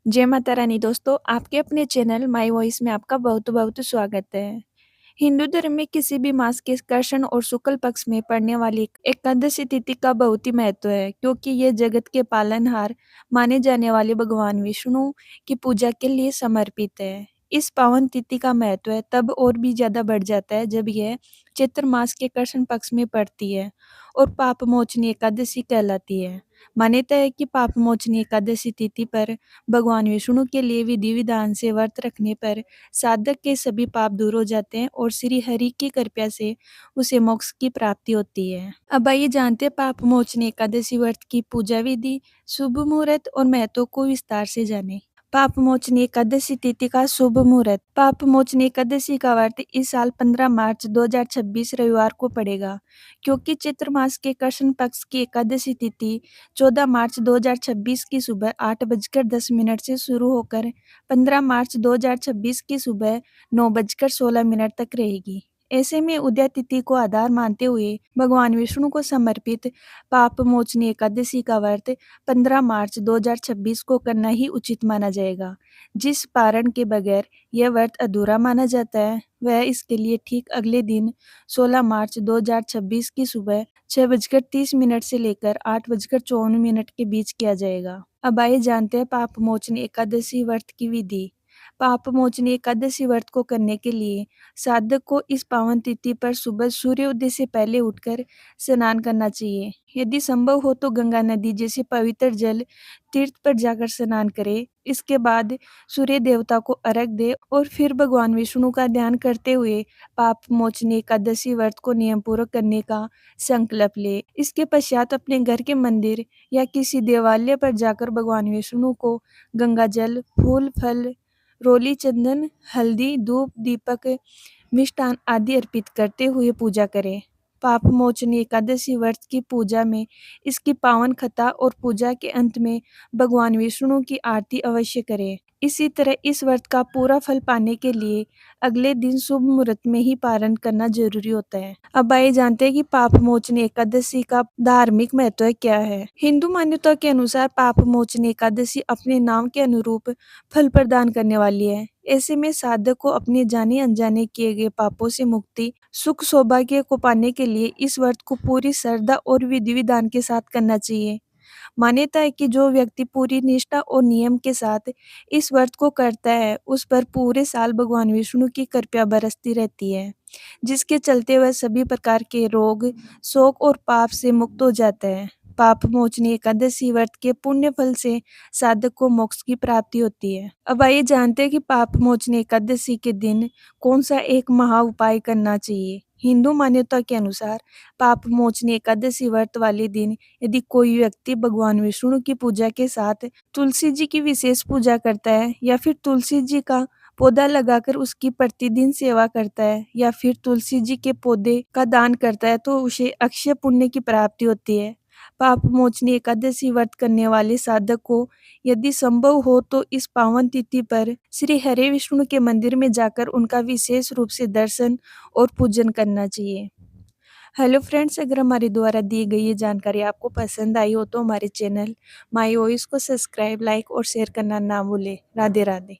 जय माता रानी दोस्तों, आपके अपने चैनल माय वॉइस में आपका बहुत-बहुत स्वागत है। हिंदू धर्म में किसी भी मास के कृष्ण और शुक्ल पक्ष में पड़ने वाली एकादशी तिथि का बहुत ही महत्व है, क्योंकि ये जगत के पालनहार माने जाने वाले भगवान विष्णु की पूजा के लिए समर्पित है। इस पावन तिथि का महत्व है तब और भी ज़्यादा बढ़ जाता है जब यह चैत्र मास के कृष्ण पक्ष में पड़ती है और पाप मोचनी एकादशी कहलाती है। मान्यता है कि पाप मोचनी एकादशी तिथि पर भगवान विष्णु के लिए विधि विधान से व्रत रखने पर साधक के सभी पाप दूर हो जाते हैं और श्री हरि की कृपा से उसे मोक्ष की प्राप्ति होती है। अब आइए जानते हैं पाप मोचनी एकादशी व्रत की पूजा विधि, शुभ मुहूर्त और महत्व को विस्तार से जानें। पाप मोचनी एकादशी तिथि का शुभ मुहूर्त। पाप मोचनी एकादशी का व्रत इस साल 15 मार्च 2026 रविवार को पड़ेगा, क्योंकि चैत्र मास के कृष्ण पक्ष की एकादशी तिथि 14 मार्च 2026 की सुबह 8:10 से शुरू होकर 15 मार्च 2026 की सुबह 9:16 तक रहेगी। ऐसे में उदय तिथि को आधार मानते हुए भगवान विष्णु को समर्पित पाप मोचनी एकादशी का व्रत 15 मार्च 2026 को करना ही उचित माना जाएगा। जिस पारण के बगैर यह व्रत अधूरा माना जाता है, वह इसके लिए ठीक अगले दिन 16 मार्च 2026 की सुबह 6:30 से लेकर 8:54 के बीच किया जाएगा। अब आइए जानते हैं पाप मोचनी एकादशी व्रत की विधि। पाप मोचनी एकादशी व्रत को करने के लिए साधक को इस पावन तिथि पर सुबह सूर्योदय से पहले उठकर स्नान करना चाहिए। यदि संभव हो तो गंगा नदी जैसे पवित्र जल तीर्थ पर जाकर स्नान करें। इसके बाद सूर्य देवता को अर्घ्य दे और फिर भगवान विष्णु का ध्यान करते हुए पाप मोचनी एकादशी व्रत को नियम पूर्वक करने का संकल्प ले। इसके पश्चात अपने घर के मंदिर या किसी देवालय पर जाकर भगवान विष्णु को गंगा जल, फूल, फल, रोली, चंदन, हल्दी, धूप, दीपक, मिष्टान आदि अर्पित करते हुए पूजा करें। पाप मोचनी एकादशी व्रत की पूजा में इसकी पावन कथा और पूजा के अंत में भगवान विष्णु की आरती अवश्य करें। इसी तरह इस व्रत का पूरा फल पाने के लिए अगले दिन शुभ मुहूर्त में ही पारण करना जरूरी होता है। अब आइए जानते हैं कि पाप मोचनी एकादशी का धार्मिक महत्व क्या है। हिंदू मान्यता के अनुसार पाप मोचनी एकादशी अपने नाम के अनुरूप फल प्रदान करने वाली है। ऐसे में साधक को अपने जाने अनजाने किए गए पापों से मुक्ति, सुख सौभाग्य को पाने के लिए इस व्रत को पूरी श्रद्धा और विधि विधान के साथ करना चाहिए। मान्यता है कि जो व्यक्ति पूरी निष्ठा और नियम के साथ इस व्रत को करता है, उस पर पूरे साल भगवान विष्णु की कृपा बरसती रहती है, जिसके चलते वह सभी प्रकार के रोग, शोक और पाप से मुक्त हो जाता है। पाप मोचनी एकादशी व्रत के पुण्य फल से साधक को मोक्ष की प्राप्ति होती है। अब आइए जानते हैं कि पाप मोचनी एकादशी के दिन कौन सा एक महा उपाय करना चाहिए। हिंदू मान्यता के अनुसार पाप मोचनी एकादशी व्रत वाले दिन यदि कोई व्यक्ति भगवान विष्णु की पूजा के साथ तुलसी जी की विशेष पूजा करता है या फिर तुलसी जी का पौधा लगाकर उसकी प्रतिदिन सेवा करता है या फिर तुलसी जी के पौधे का दान करता है, तो उसे अक्षय पुण्य की प्राप्ति होती है। पाप मोचनी एकादशी व्रत करने वाले साधक को यदि संभव हो तो इस पावन तिथि पर श्री हरि विष्णु के मंदिर में जाकर उनका विशेष रूप से दर्शन और पूजन करना चाहिए। हेलो फ्रेंड्स, अगर हमारे द्वारा दी गई ये जानकारी आपको पसंद आई हो तो हमारे चैनल माय वॉइस को सब्सक्राइब, लाइक और शेयर करना ना भूलें। राधे राधे।